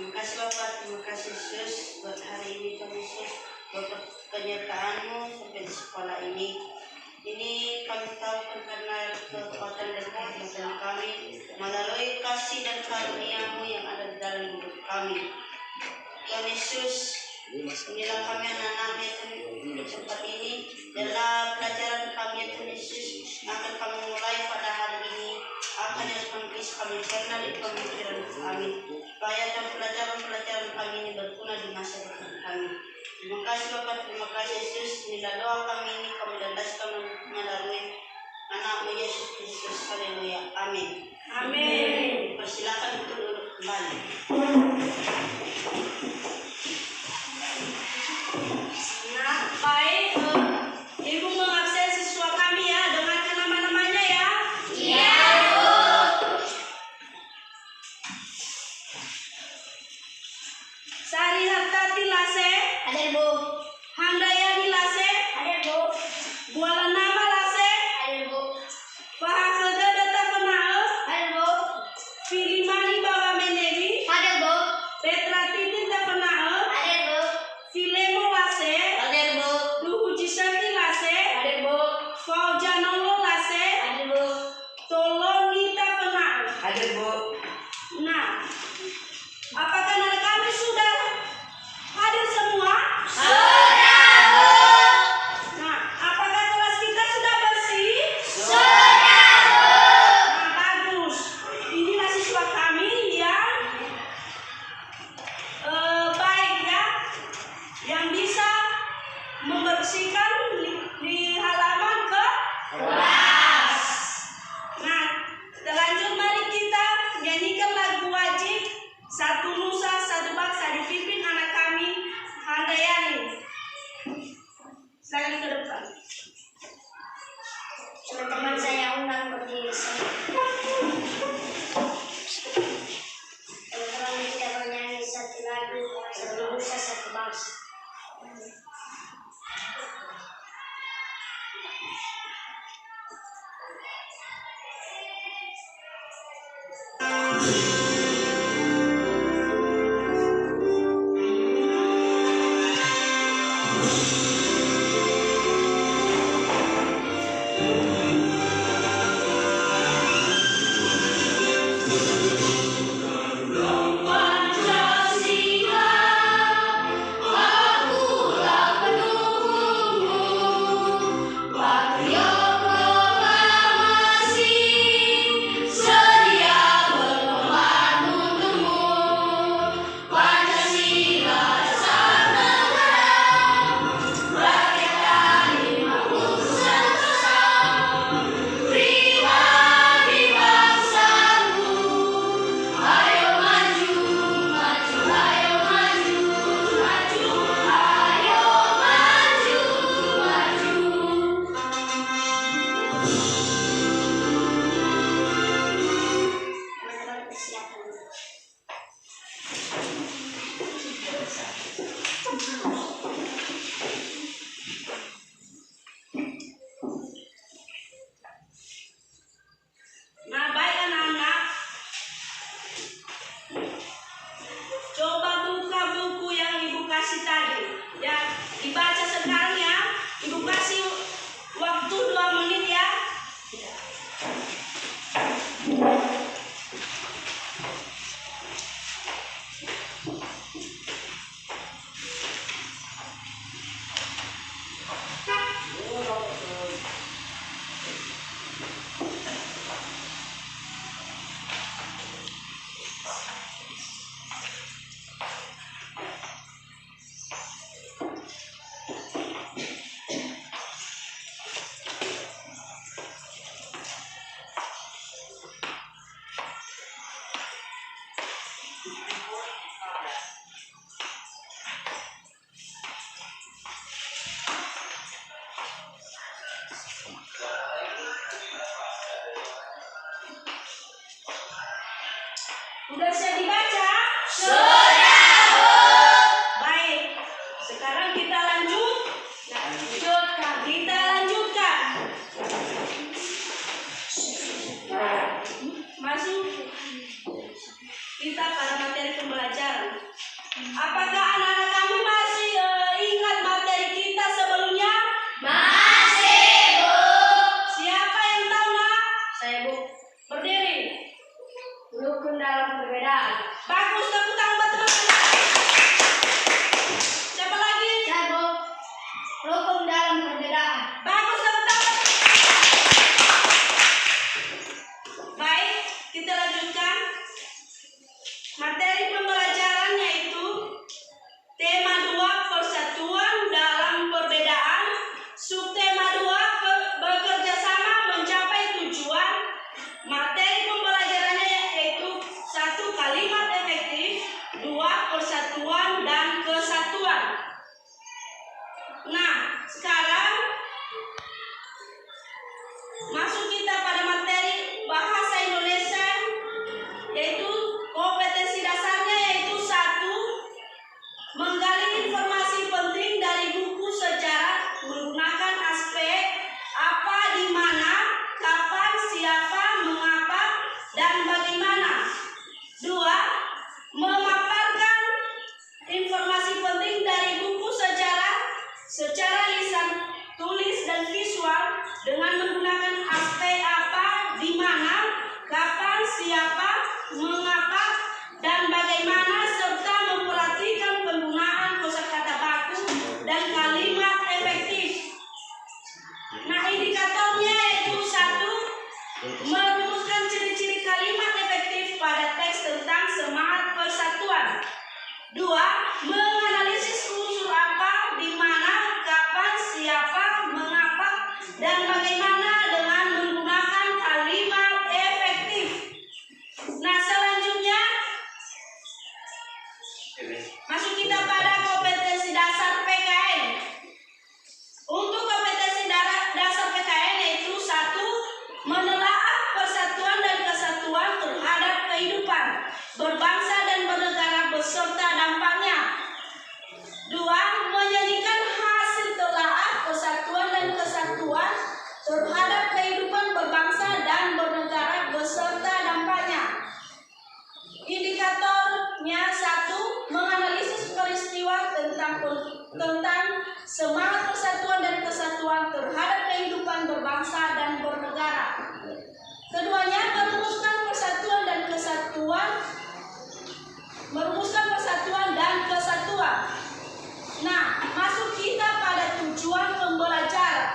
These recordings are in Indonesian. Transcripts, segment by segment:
Terima kasih Bapak, terima kasih Yesus buat hari ini Tuhan Yesus, buat penyertaan-Mu sampai di sekolah ini. Ini kami tahu karena kekuatan dan kehebatan kami melalui kasih dan karunia-Mu yang ada di dalam hidup kami. Tuhan Yesus, inilah kami anak-anak di tempat ini, dalam pelajaran kami Tuhan Yesus akan kami mulai pada hari ini, akan kami pernah di pemikiran kami, supaya dalam pelajaran kami ini berguna di masa depan kami. Terima kasih Bapak, terima kasih Yesus. Inilah doa kami ini kami dandaskan melalui anak-Mu Yesus Kristus. Haleluya. Amin. Amin. Persilakan untuk duduk kembali. Nah, baik, Ibu mengabsen siswa kami ya, dengarkan nama-namanya ya. Iya, Bu. Sari Hartati Lase. Ada Bu. Handayani Lase. Ada Bu. Buala Nama Lase. Ada Bu. Fahakada Data Penal. Ada Bu. Filimani Baba Menevi. Ada Bu. Petra Titin Penal. Ada Bu. Filemo Lase. Ada Bu. Duhu Cisati Lase. Ada Bu. Faujanolo Lase. Ada Bu. Tolong kita Penal. Ada Bu. Nah, apakah anak kami sudah hadir semua? Sudah Bu. Nah, apakah kelas kita sudah bersih? Sudah Bu. Nah, bagus. Inilah siswa kami yang baik ya, yang bisa membersihkan di halaman kelas. Nah, terlanjur mari kita nyanyikan lagu wajib Satu Nusa Satu Bangsa dipimpin anak kami Handayani. Silakan ke depan. Teman-teman saya undang berdiri semua. Teman-teman kita bernyanyi satu lagu Satu Nusa Satu Bangsa. Teman-teman persiapan. Nah, baik anak-anak, coba buka buku yang Ibu kasih tadi. Ya, dibaca sekarang ya. Ibu kasih waktu 2 menit ya. Udah siap dibaca? Sudah Bu. Baik. Sekarang kita lanjutkan. Kita lanjutkan. Masuk kita pada materi pembelajaran. Apakah anak-anak kami masih ingat materi kita sebelumnya? Masih, Bu. Siapa yang tahu, Nak? Saya, Bu. Berdiri. Rukun dalam perbedaan. Bagus, tepuk tangan buat teman-teman. Siapa lagi? Saya, Bu. Rukun dalam perbedaan. Bagus, tepuk tangan. Baik, kita lanjutkan. Materi pembelajaran yaitu tema 2 persatuan dalam perbedaan, subtema 2 bekerja sama mencapai tujuan. Materi pembelajarannya yaitu 1 kalimat efektif, 2 persatuan dan kesatuan. Nah, sekarang masuk kita pada materi bahasa Indonesia, yaitu kompetensi dasarnya yaitu 1. Menggali informasi penting dari buku secara menggunakan aspek apa, di mana, kapan, siapa, mengapa, dan bagaimana. 2. Memaparkan informasi penting dari buku secara lisan, tulis, dan visual dengan menggunakan aspek apa, di mana, kapan, siapa, mengapa, dan bagaimana, serta memperhatikan penggunaan kosakata baku dan kalimat efektif. Nah, indikatornya yaitu 1. Merumuskan ciri-ciri kalimat efektif pada teks tentang semangat persatuan. 2. Menganalisis unsur apa, di mana, kapan, siapa, mengapa, dan bagaimana dengan menggunakan kalimat efektif. Nah, selanjutnya masuk kita pada kompetensi dasar PKN. Untuk kompetensi dasar PKN yaitu 1. Menelaah persatuan dan kesatuan terhadap kehidupan berbangsa dan bernegara beserta dampaknya. 2. Menyanyikan hasil telaah persatuan dan kesatuan terhadap kehidupan berbangsa dan bernegara beserta dampaknya. Indikatornya 1. Menganalisis peristiwa tentang semangat persatuan dan kesatuan terhadap kehidupan berbangsa dan bernegara. Keduanya merumuskan persatuan dan kesatuan. Nah, masuk kita pada tujuan pembelajaran.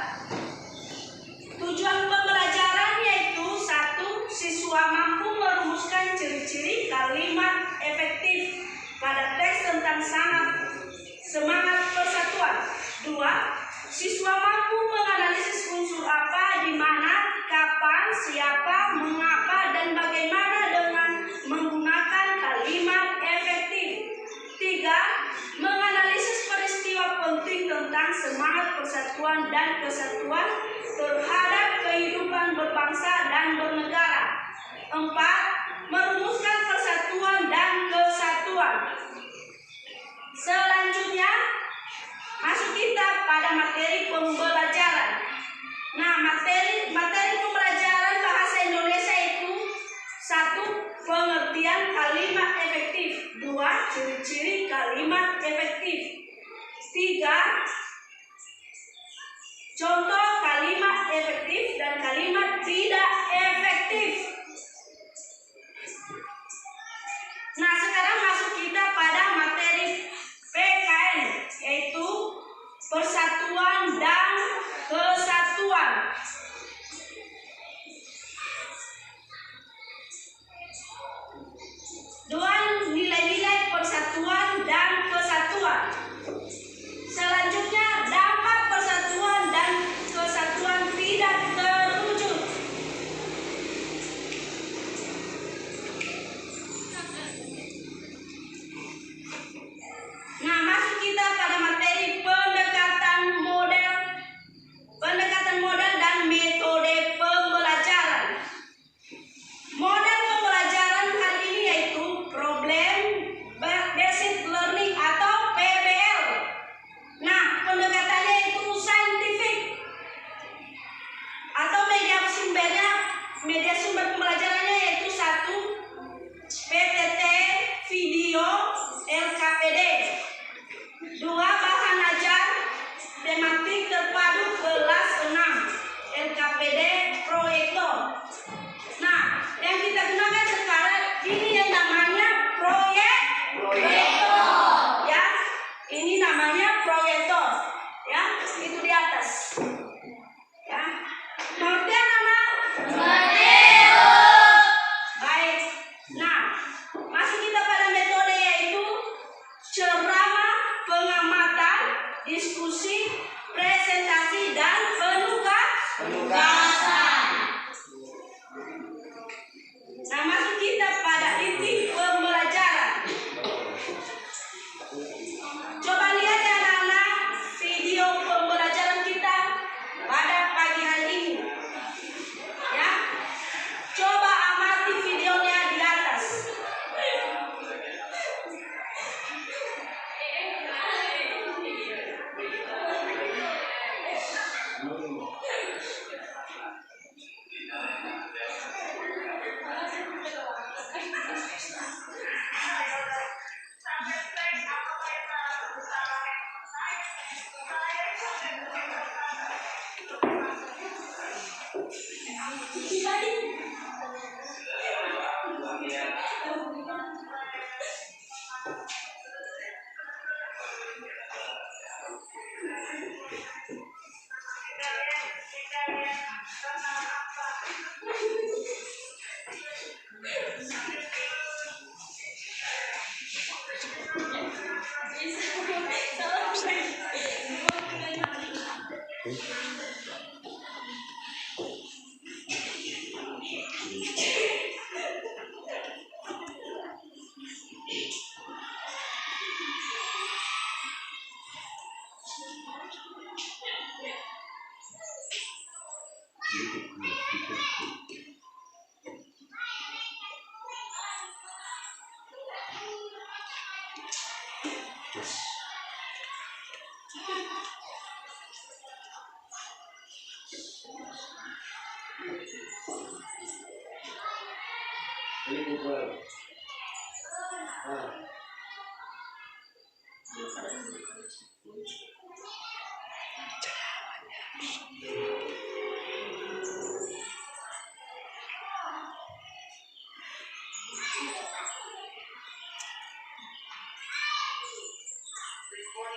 Tujuan pembelajaran yaitu 1. Siswa mampu merumuskan ciri-ciri kalimat efektif pada teks tentang semangat persatuan. 2. Siswa mampu menganalisis unsur apa, di mana, kapan, siapa, mengapa, dan bagaimana dengan menggunakan kalimat efektif. 3. Menganalisis peristiwa penting tentang semangat persatuan dan kesatuan terhadap kehidupan berbangsa dan bernegara. 4. Merumuskan persatuan dan kesatuan. Selanjutnya masuk kita pada materi pembelajaran. Nah, materi pembelajaran bahasa Indonesia itu 1. Pengertian kalimat efektif. 2. Ciri-ciri kalimat efektif. 3. Contoh kalimat efektif dan kalimat tidak efektif. Nah, sekarang masuk kita pada materi PKN, yaitu persatuan dan kesatuan. Dua nilai-nilai persatuan dan kesatuan. Selanjutnya, dampak persatuan dan kesatuan tidak terwujud.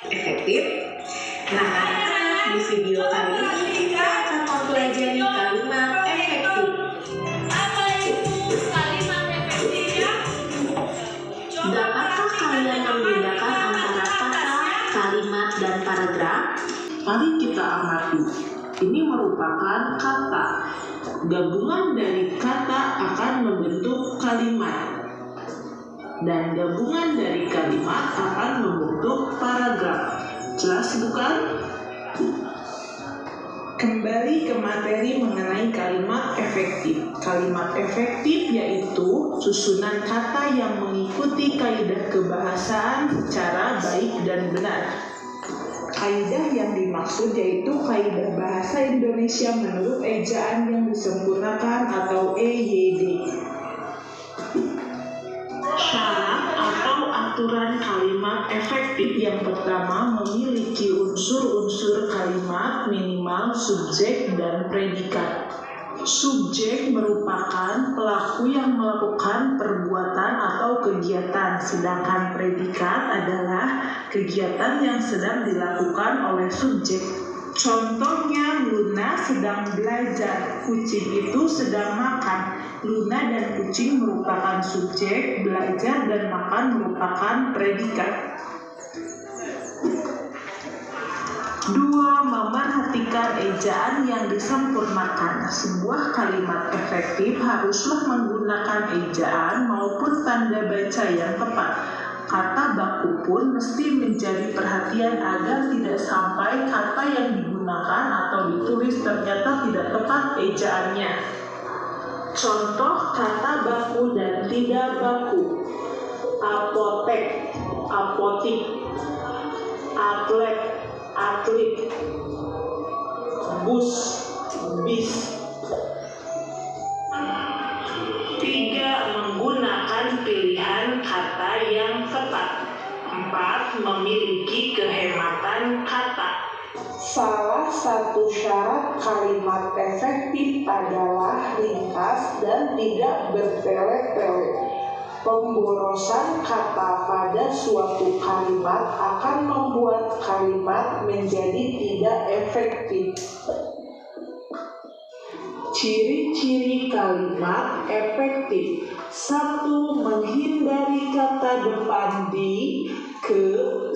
Efektif. Nah, di video kali ini kita akan mempelajari kalimat efektif. Apa itu kalimat efektif ya? Dapatkah kalian membedakan antara kata, kalimat, dan paragraf? Mari kita amati. Ini merupakan kata. Gabungan dari kata akan membentuk kalimat. Dan gabungan dari kalimat akan membentuk paragraf. Jelas bukan? Kembali ke materi mengenai kalimat efektif. Kalimat efektif yaitu susunan kata yang mengikuti kaidah kebahasaan secara baik dan benar. Kaidah yang dimaksud yaitu kaidah bahasa Indonesia menurut ejaan yang disempurnakan atau EYD. Syarat atau aturan kalimat efektif yang pertama memiliki unsur-unsur kalimat minimal subjek dan predikat. Subjek merupakan pelaku yang melakukan perbuatan atau kegiatan, sedangkan predikat adalah kegiatan yang sedang dilakukan oleh subjek. Contohnya, Luna sedang belajar, kucing itu sedang makan. Luna dan kucing merupakan subjek, belajar dan makan merupakan predikat. 2. Memerhatikan ejaan yang disempurnakan. Sebuah kalimat efektif haruslah menggunakan ejaan maupun tanda baca yang tepat. Kata baku pun mesti menjadi perhatian agar tidak sampai kata yang digunakan atau ditulis ternyata tidak tepat ejaannya. Contoh kata baku dan tidak baku: apotek, apotik, atlet, atlet, bus, bis. 3. Menggunakan pilihan kata yang tepat. 4. Memiliki kehematan kata. Salah satu syarat kalimat efektif adalah ringkas dan tidak bertele-tele. Pemborosan kata pada suatu kalimat akan membuat kalimat menjadi tidak efektif. Ciri-ciri kalimat efektif. 1. Menghindari kata depan di, ke,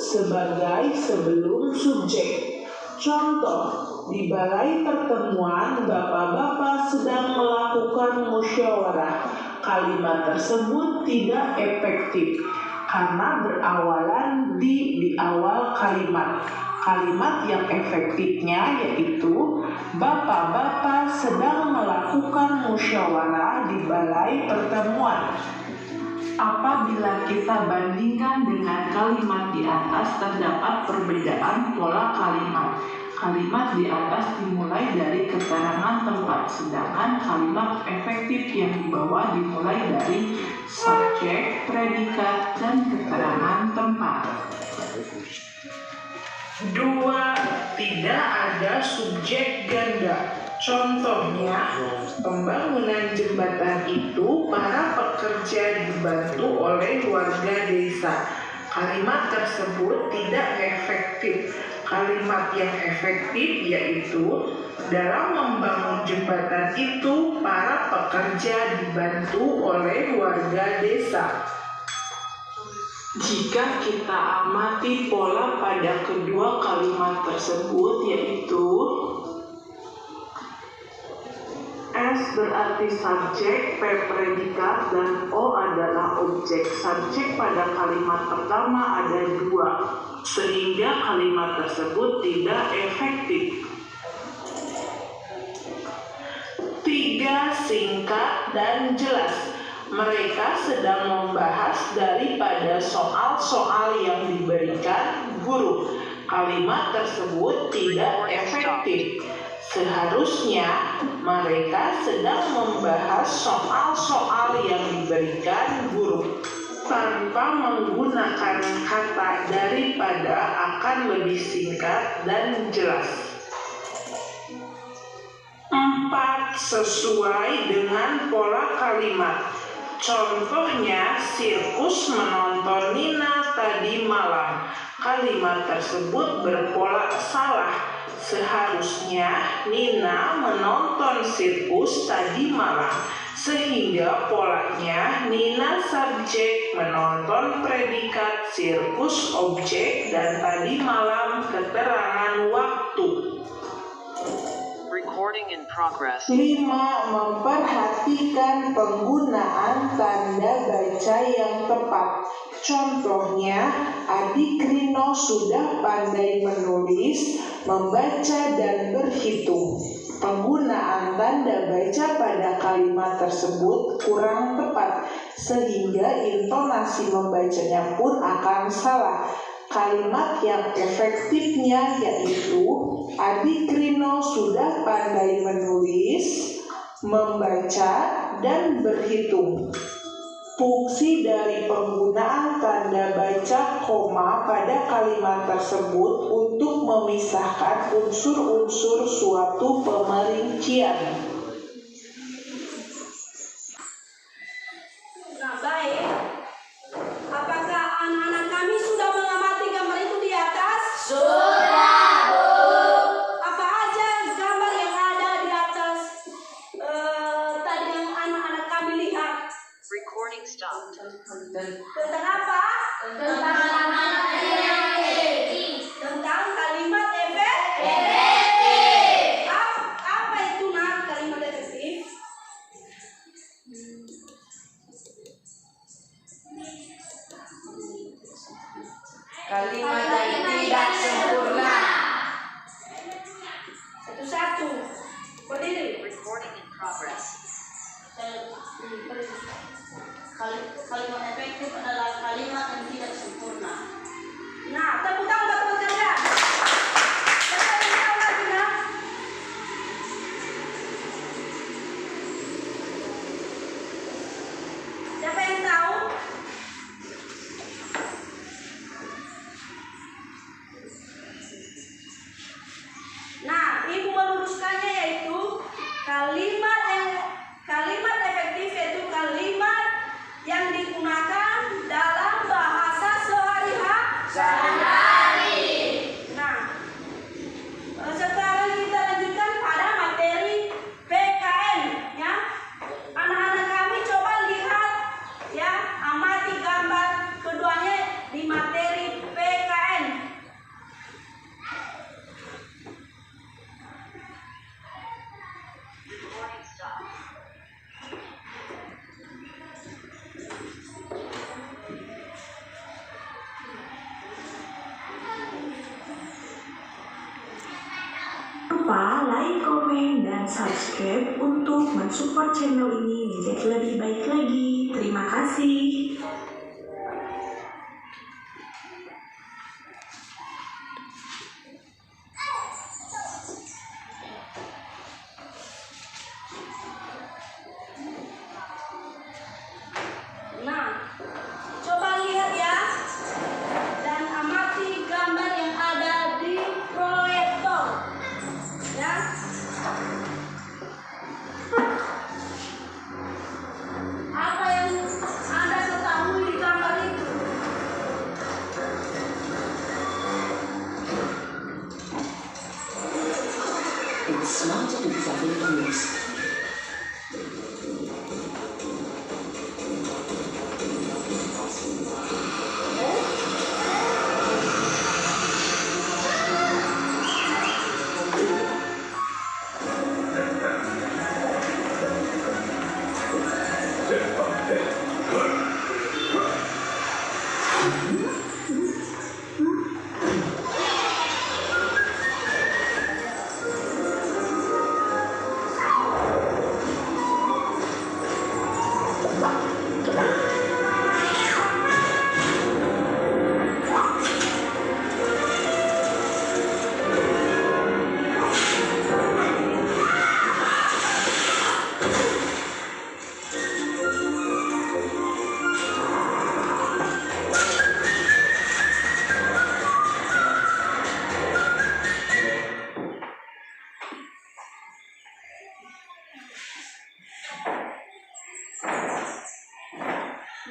sebagai, sebelum subjek. Contoh, di balai pertemuan bapak-bapak sedang melakukan musyawarah. Kalimat tersebut tidak efektif karena berawalan di awal kalimat. Kalimat yang efektifnya yaitu bapak-bapak sedang melakukan musyawarah di balai pertemuan. Apabila kita bandingkan dengan kalimat di atas, terdapat perbedaan pola kalimat. Kalimat di atas dimulai dari keterangan tempat, sedangkan kalimat efektif yang di bawah dimulai dari subjek, predikat, dan keterangan tempat. 2. Tidak ada subjek ganda. Contohnya, pembangunan jembatan itu para pekerja dibantu oleh warga desa. Kalimat tersebut tidak efektif. Kalimat yang efektif yaitu dalam membangun jembatan itu para pekerja dibantu oleh warga desa. Jika kita amati pola pada kedua kalimat tersebut yaitu S berarti subjek, P predikat, dan O adalah objek. Subjek pada kalimat pertama ada 2, sehingga kalimat tersebut tidak efektif. 3. Singkat dan jelas. Mereka sedang membahas daripada soal-soal yang diberikan guru. Kalimat tersebut tidak efektif. Seharusnya mereka sedang membahas soal-soal yang diberikan guru. Tanpa menggunakan kata daripada akan lebih singkat dan jelas. 4. Sesuai dengan pola kalimat. Contohnya, sirkus menonton Nina tadi malam. Kalimat tersebut berpola salah. Seharusnya Nina menonton sirkus tadi malam, sehingga polanya Nina subjek, menonton predikat, sirkus objek, dan tadi malam keterangan waktu. Recording in progress. 5. Memperhatikan penggunaan tanda baca yang tepat. Contohnya, adik Rino sudah pandai menulis, membaca, dan berhitung. Penggunaan tanda baca pada kalimat tersebut kurang tepat, sehingga intonasi membacanya pun akan salah. Kalimat yang efektifnya yaitu adik Rino sudah pandai menulis, membaca, dan berhitung. Fungsi dari penggunaan tanda baca koma pada kalimat tersebut untuk memisahkan unsur-unsur suatu pemerincian. Nah, baik. Apakah anak-anak kami sudah mengamati gambar itu di atas? Sudah, Bu. Apa aja gambar yang ada di atas tadi yang anak-anak kami lihat? Recording stopped. Tentang apa? Tentang kalimat efektif. Tentang kalimat efektif. Apa itu nak kalimat efektif? Kalimat yang tidak sempurna. Satu-satu. Berdiri. Recording in progress. Kalimat efektif adalah kalimat yang tidak sempurna. Nah, tepuk tangan buat teman kalian. Siapa yang tahu lagi nak? Siapa yang tahu? Nah, ibu meluruskannya yaitu kalimat efektif yaitu kalimat yang digunakan dalam bahasa sehari-hari. Nah, sekarang kita lanjutkan pada materi PKN ya. Anak-anak kami coba lihat ya, amati gambar keduanya di materi PKN. Recording stopped. Lupa like, komen, dan subscribe untuk mensupport channel ini menjadi lebih baik lagi. Terima kasih. Nah,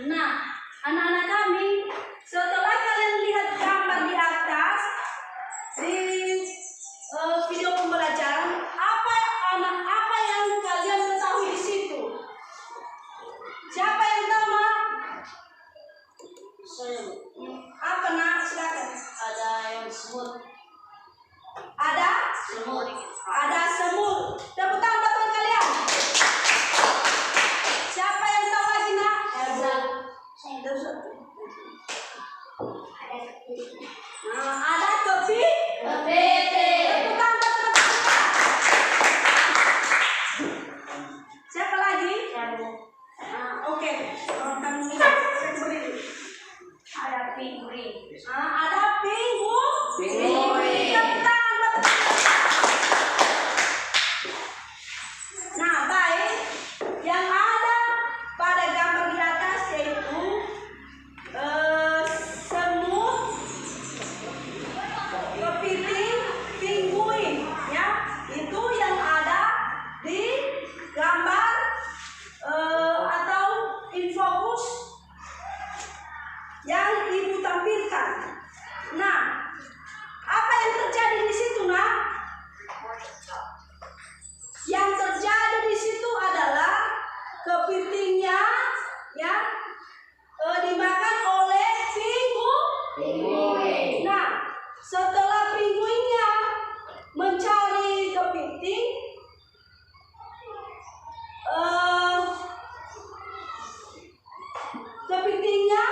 Nah, anak-anak kami, setelah kalian lihat gambar di atas di video pembelajaran, apa yang kalian ketahui di situ? Siapa yang tahu, Nak? Saya Apa, Nak? Silakan. ada yang semut. Ada? Recording in progress. Ada semut. Tepuk tangan buat teman kalian. Siapa yang tahu lagi, Nak? Nah, ada kepiting. Tepuk tangan buat teman kalian. Siapa lagi? Oke. Saya berdiri. Ada penguin. Ada penguin. Tepuk tangan buat teman kalian. Nah, baik. Yang ada pada gambar di atas yaitu semut, kepiting, penguin, ya. Itu yang ada di gambar atau infografis yang Ibu tampilkan. Nah, apa yang terjadi di situ, Nak? Recording stopped. Yang terjadi di situ adalah kepitingnya, ya, dimakan oleh penguin. Nah, setelah penguinnya mencari kepiting, kepitingnya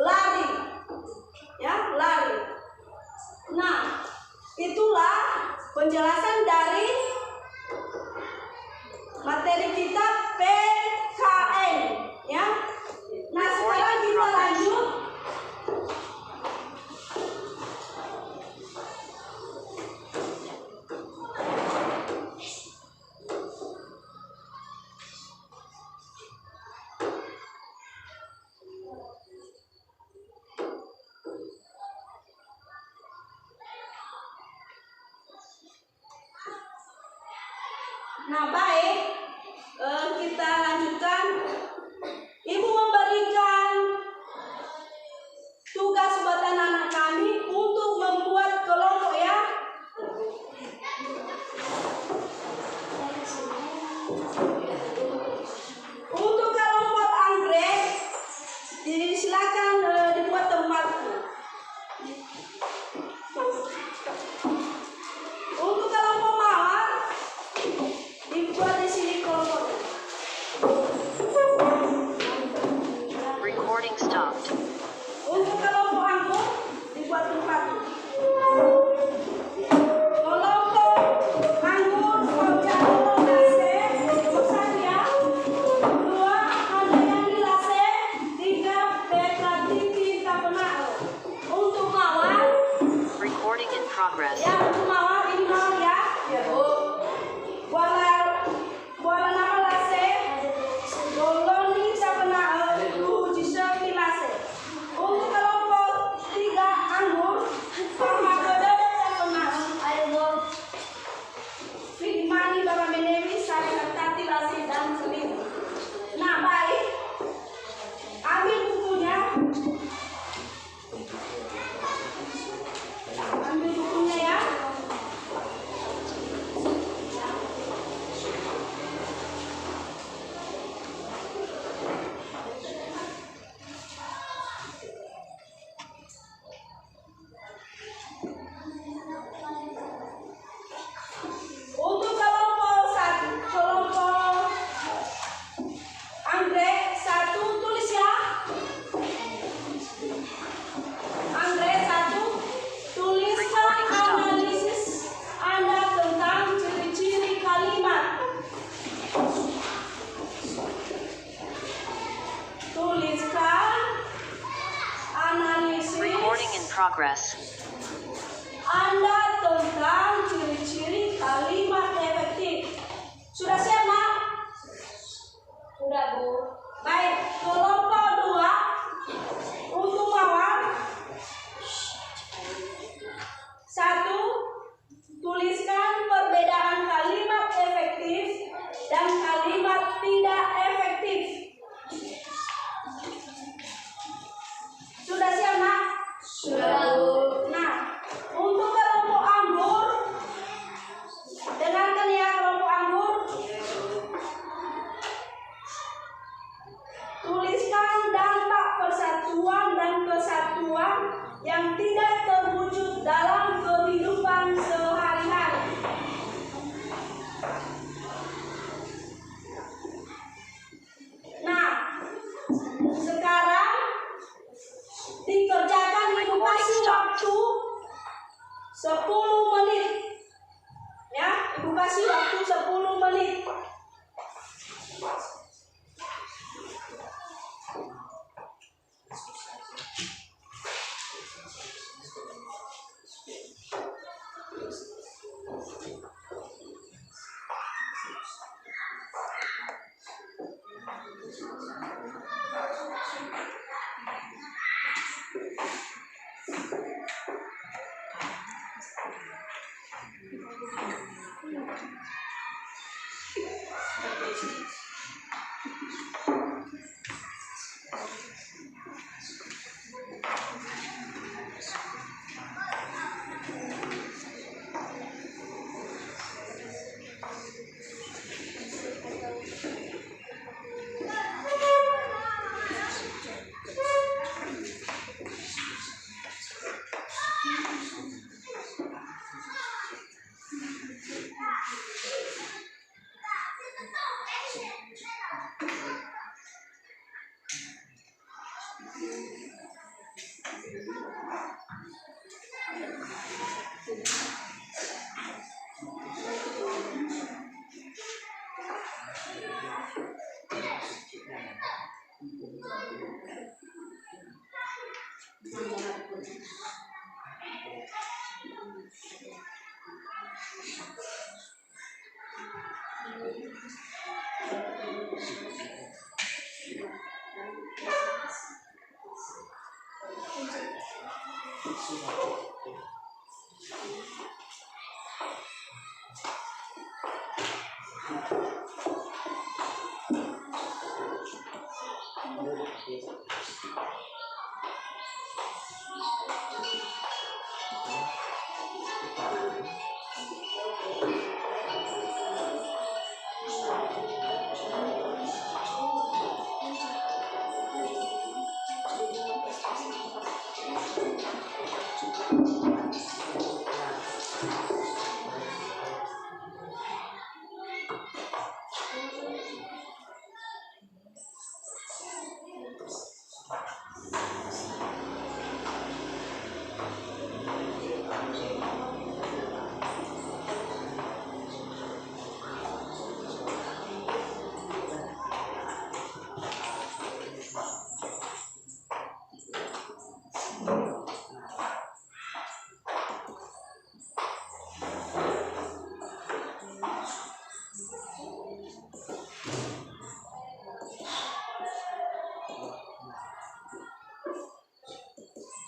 lari, ya, lari. Nah, itulah penjelasan dari materi kita PKN, ya. Nah, sekarang kita lanjut. Nah, baik, kita lanjutkan. Ibu memberikan tugas buat anak-anak kami untuk membuat kelompok, ya. Untuk kelompok anggrek, silakan dibuat tempatnya. Untuk kelompok mawar, dibuat di sini progress. Anda tentang ciri-ciri kalimat efektif. Sudah siap, Nak? Sudah, Bu. Baik, kelompok 2 untuk mawar. 1. Tuliskan perbedaan kalimat efektif dan kalimat tidak efektif. Sudah siap, Nak? Sudah, Bu. Nah, untuk kelompok anggur, dengarkan ya kelompok anggur. Tuliskan dampak persatuan dan kesatuan yang tidak terwujud dalam kehidupan sehari-hari. Nah, sekarang dikerjakan, Ibu kasih waktu 10 menit. Ya, Ibu kasih waktu 10 menit.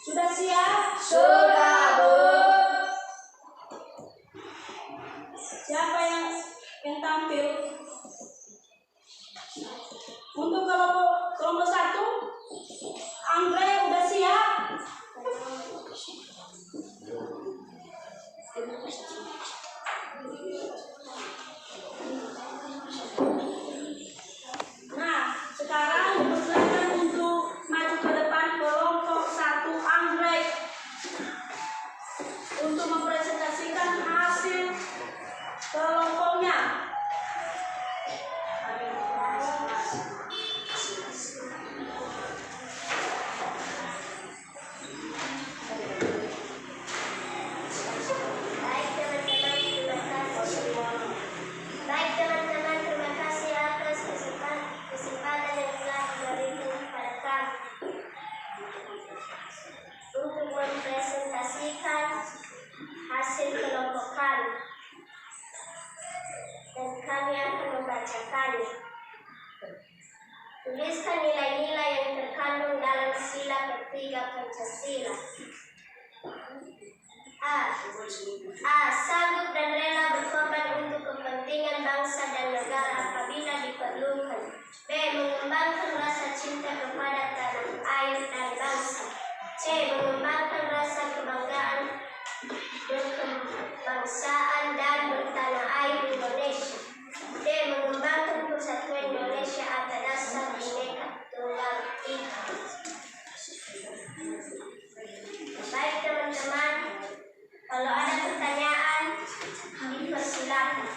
Sudah siap? Sudah, Bu. Siapa yang tampil? Untuk kelompok 1, Andre udah siap? Nah, sekarang dipersilakan untuk maju ke depan kelompok 1 Andre. hasil kelompok kami. Dan kami akan membacakannya. Tuliskan nilai-nilai yang terkandung dalam sila ketiga Pancasila. A. Sanggup dan rela berkorban untuk kepentingan bangsa dan negara apabila diperlukan. B. Mengembangkan rasa cinta kepada tanah air dan bangsa. C. Mengembangkan rasa kebanggaan berkebangsaan dan bertanah air Indonesia. D. Mengembangkan persatuan Indonesia atas dasar Bhinneka Tunggal Ika. Baik teman-teman, kalau ada pertanyaan, dipersilakan.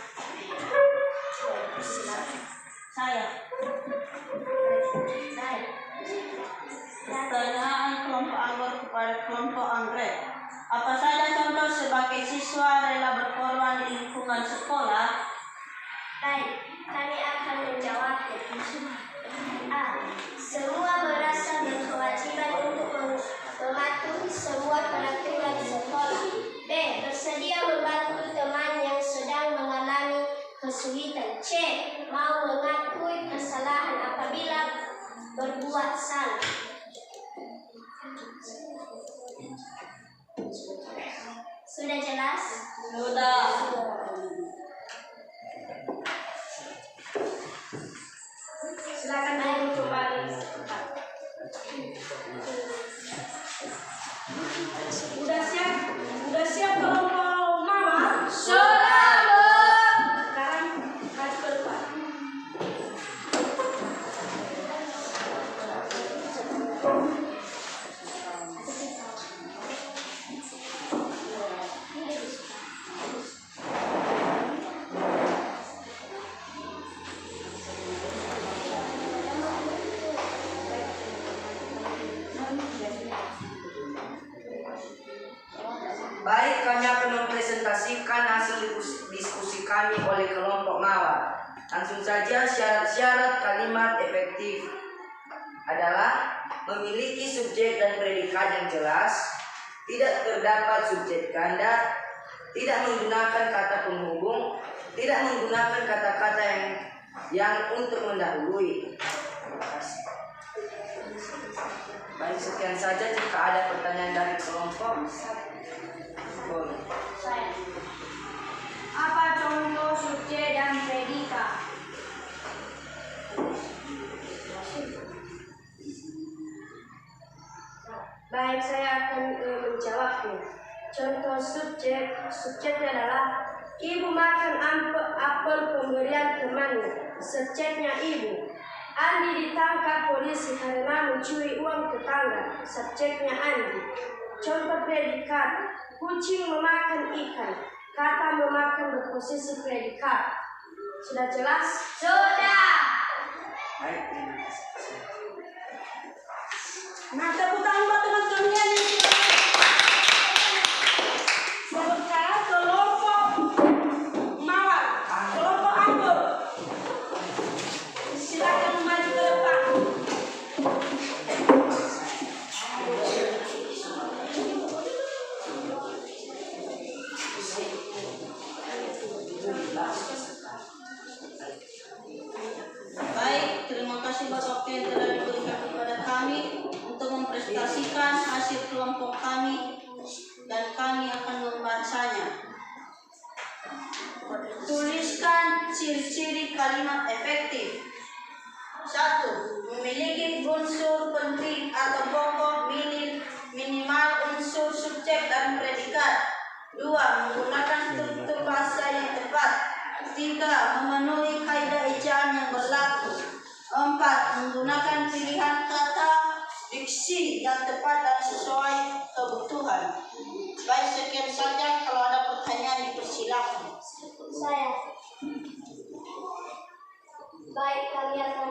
Saya. Pertanyaan kelompok anggur kepada kelompok anggrek. Apa saja contoh sebagai siswa rela berkorban di lingkungan sekolah? Baik, kami akan menjawabnya. A. Semua merasa berkewajiban untuk mematuhi semua peraturan sekolah. B. Bersedia membantu teman yang sedang mengalami kesulitan. C. Mau mengakui kesalahan apabila berbuat salah. Sudah jelas? Sudah. Silakan duduk kembali. Udah siap kelompok mawar? Sudah, Bu. Sekarang maju ke depan. Baik, kami akan mempresentasikan hasil diskusi kami oleh kelompok mawar. Langsung saja, syarat kalimat efektif adalah memiliki subjek dan predikat yang jelas, tidak terdapat subjek ganda, tidak menggunakan kata penghubung, tidak menggunakan kata-kata yang untuk mendahului. Terima kasih. Baik, sekian saja. Jika ada pertanyaan dari kelompok, boleh. Saya. Apa contoh subjek dan predikat? Baik, saya akan menjawabnya. Contoh subjeknya adalah ibu makan apel pemberian temannya. Subjeknya ibu. Andi ditangkap polisi karena mencuri uang tetangga. Subjeknya Andi. Contoh predikat. Kucing memakan ikan. Kata memakan berposisi predikat. Sudah jelas? Sudah. Baik, terima kasih. Nah, tepuk tangan buat teman kalian. Sekarang kelompok mawar, kelompok anggur. Silakan maju ke depan. Baik, terima kasih buat waktu yang telah diberikan kepada kami untuk mempresentasikan hasil kelompok kami dan kami akan membacanya. Tuliskan ciri-ciri kalimat efektif. 1. Memiliki unsur penting atau pokok minimal unsur subjek dan predikat. 2. Menggunakan struktur bahasa yang tepat. 3. Memenuhi kaidah ejaan yang berlaku. 4. Menggunakan pilihan kata diksi yang tepat dan sesuai kebutuhan. Baik, sekian saja. Kalau ada pertanyaan dipersilakan. Saya. Baik, kami akan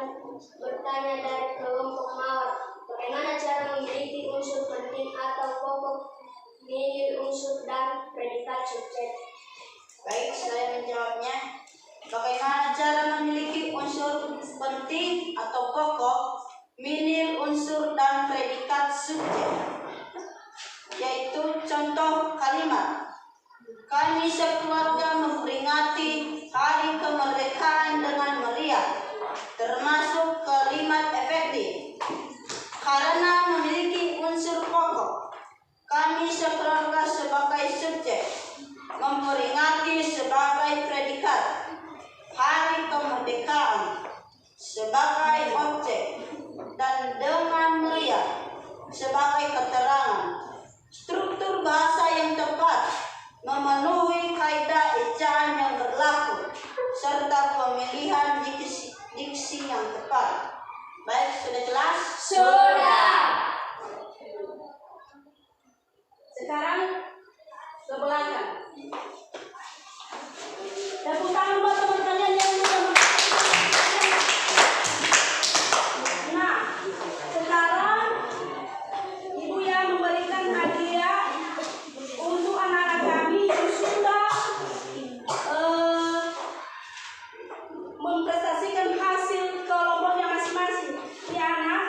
bertanya dari kelompok mawar. Bagaimana cara memiliki unsur penting atau pokok, nilai unsur dan predikat subjek? Baik, saya menjawabnya. Bagaimana cara memiliki unsur penting atau pokok, minil unsur dan predikat subjek? Yaitu contoh kalimat. Kami sekeluarga memperingati Hari Kemerdekaan dengan meriah, termasuk kalimat efektif. Karena memiliki unsur pokok, kami sekeluarga sebagai subjek memperingati sebagai predikat Hari Kemerdekaan sebagai objek, dan dengan meriah sebagai keterangan. Struktur bahasa yang tepat memenuhi kaidah ejaan yang berlaku serta pemilihan diksi yang tepat. Baik, sudah jelas? Sudah. Sekarang ke belakang. Tepuk tangan buat teman kalian yang sudah mengatakan. Nah, sekarang Ibu yang memberikan hadiah untuk anak-anak kami yang sudah memprestasikan hasil kelompoknya masing-masing. Ya, anak.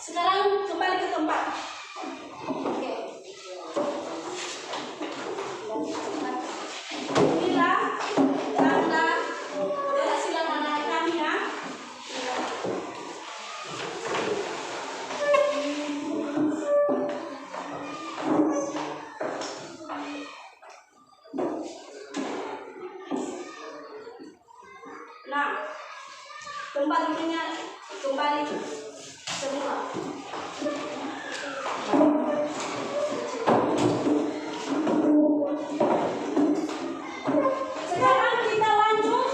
Sekarang kembali ke tempat. Oke. Inilah tanda keberhasilan anak kami ya. Nah, kembalinya kembali semua. Sekarang kita lanjut.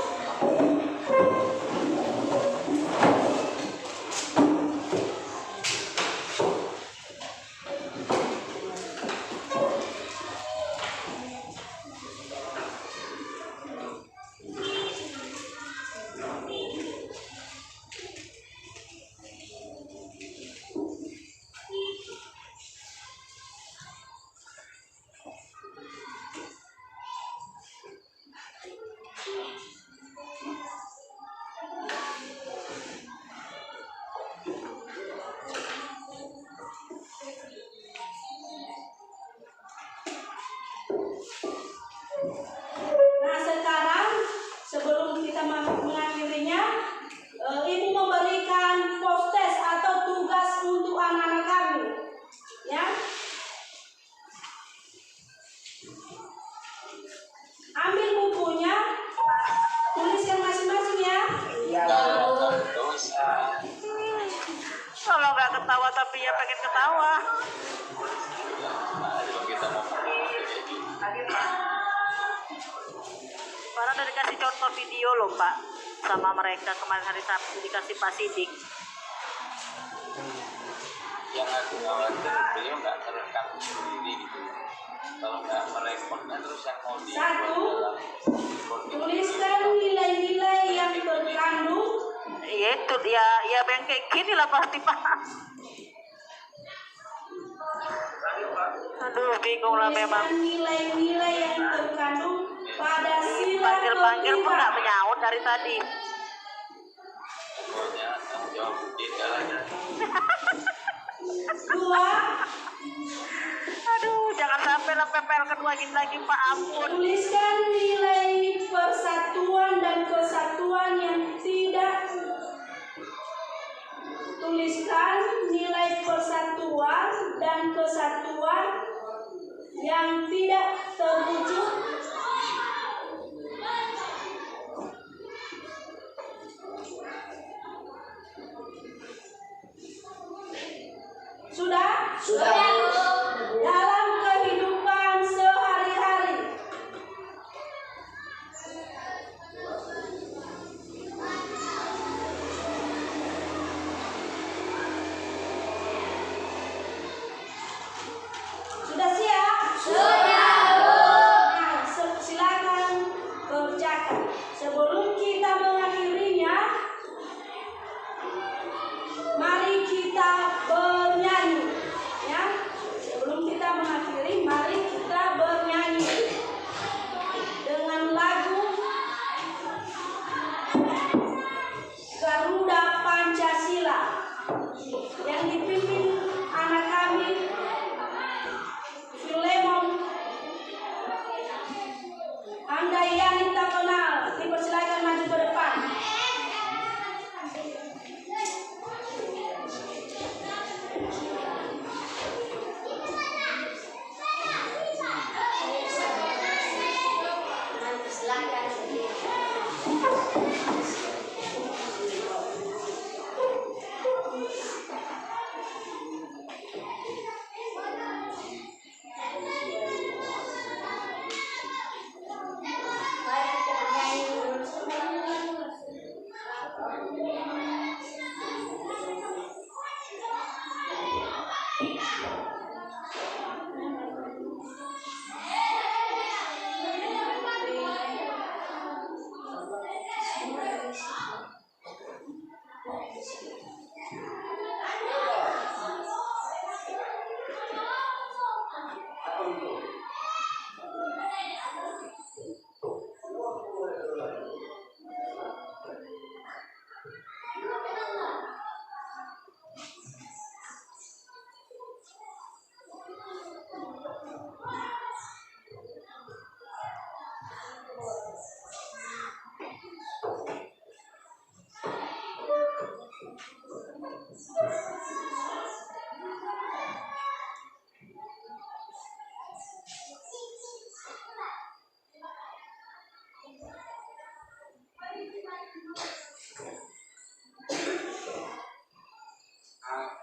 Nah, sekarang sebelum kita mengakhirinya, Ibu memberikan post-test atau tugas untuk anak-anak kami. Ya. Ambil bukunya, tuliskan masing-masing ya. Kalau nggak ketawa tapi ya pengen ketawa. Karena udah dikasih contoh video loh Pak sama mereka kemarin hari Sabtu dikasih Pak Sidik. Yang aku khawatir beliau nggak merekam sendiri gitu. Kalau nggak merekodnya terus yang mau dibuat dalam Tuliskan nilai-nilai yang terkandung. Iya itu ya yang kayak gini lah pasti Pak. Aduh bingung lah memang. Tuliskan nilai-nilai yang terkandung pada sila Panggil-panggil pun nggak kelima. menyaut dari tadi. pokoknya tanggung jawab tidak ada. 2. Aduh jangan sampai lah PPL kedua gini lagi Pak, ampun. Tuliskan nilai persatuan dan kesatuan yang tidak. Tuliskan nilai persatuan dan kesatuan yang tidak terwujud. Sudah? Sudah. Dalam kehidupan sehari-hari, sudah siap? Sudah. Nah, silakan kerjakan. Sebelum kita mengakhirinya, mari kita bernyanyi, ya.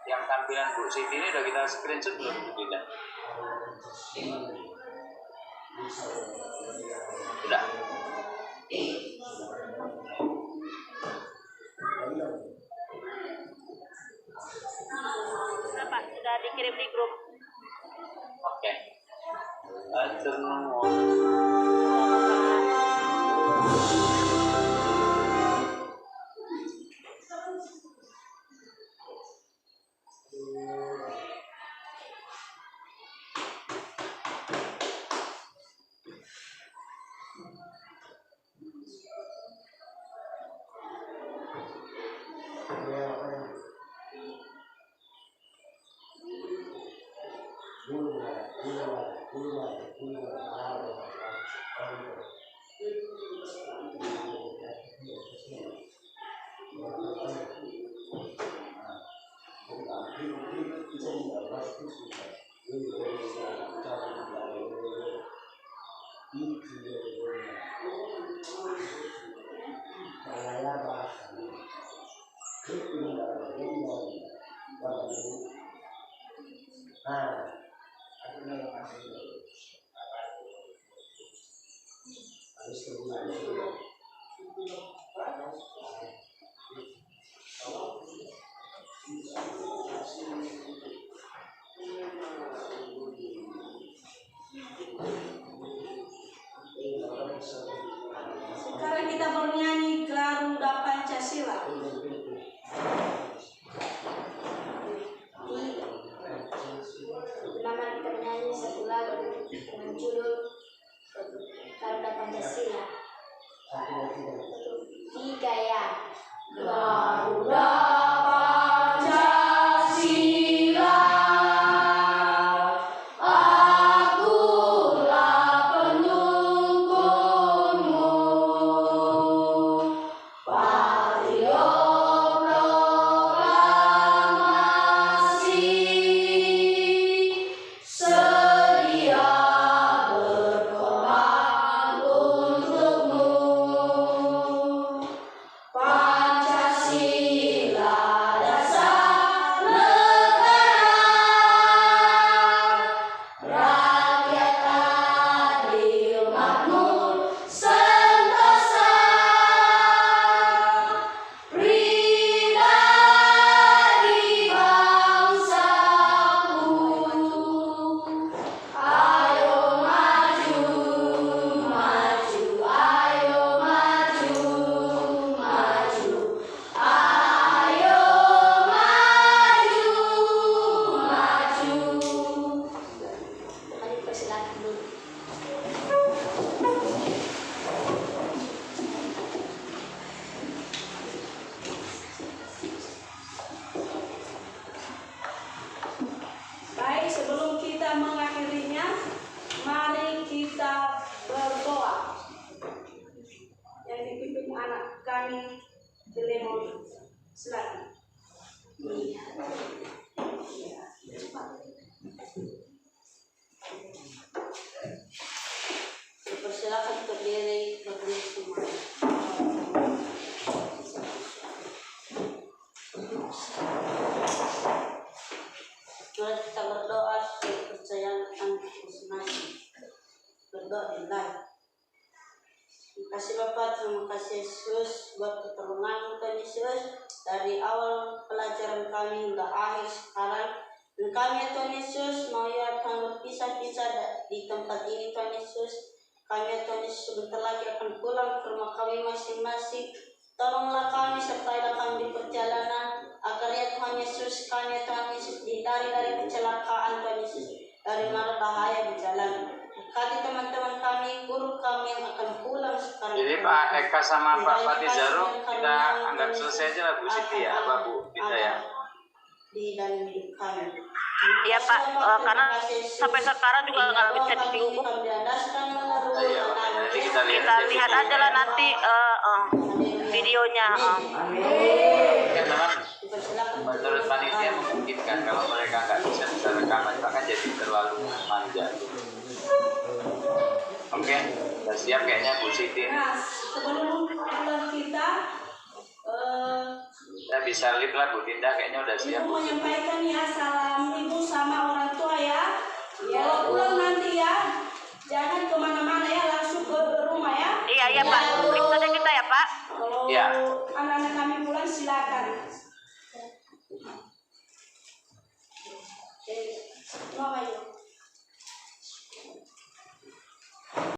Yang tampilan Bu Siti ini udah kita screenshot belum? Tidak. Sudah. Pak, sudah dikirim di grup. Oke. Sekarang kita bernyanyi Garuda Pancasila. Pertama kita menyanyi satu lagu dengan judul Garuda Pancasila. 3 ya. Garuda Pancasila, akulah pendukungmu. Vario proklamasi, sedia berkorban untukmu. Pancasila dasar negara, rakyat adil makmur sentosa, pribadi bangsaku. Ayo maju, maju, ayo maju, maju. Ayo maju, maju. Kami persilakan dulu. Baik, sebelum kita mengakhirinya, mari kita berdoa. Yang dipimpin anak kami, Filemon. Silakan. Dipersilakan berdiri berdiri semua. Mari kita berdoa sesuai kepercayaan masing-masing. Berdoa di live. Terima kasih Bapak, terima kasih Yesus buat pertolongan Tuhan Yesus dari awal pelajaran kami hingga akhir sekarang. Dan kami ya Tuhan Yesus mau ya Tuhan berpisah-pisah di tempat ini Tuhan Yesus. Kami ya Tuhan Yesus sebentar lagi akan pulang ke rumah kami masing-masing. Tolonglah kami, sertailah kami di perjalanan, agar ya Tuhan Yesus, kami ya Tuhan Yesus dihindari dari kecelakaan Tuhan Yesus, dari mara bahaya di jalan. Berkati teman-teman kami, guru kami yang akan pulang sekarang. Jadi Pak Eka sama Pak Fatizaro kita anggap selesai aja lah Bu Siti ya, apa Bu kita ya? Di dalam hidup kami. Iya Pak, karena sampai sekarang juga nggak bisa dihukum. Iya, jadi kita Lihat aja lah nanti videonya. Teman-teman, menurut panitia memungkinkan kalau mereka nggak bisa rekaman, maka jadi terlalu manja. Oke, udah siap kayaknya Bu Siti. Nah, sebelum pulang kita, Ya bisa live lah Bu Dinda, kayaknya udah siap. Ibu menyampaikan ya salam ibu sama orang tua ya. Kalau pulang nanti ya, jangan kemana-mana ya, langsung ke rumah ya. Iya Pak, live saja kita ya Pak. Kalau Ya. anak-anak kami pulang silakan. Mama yuk.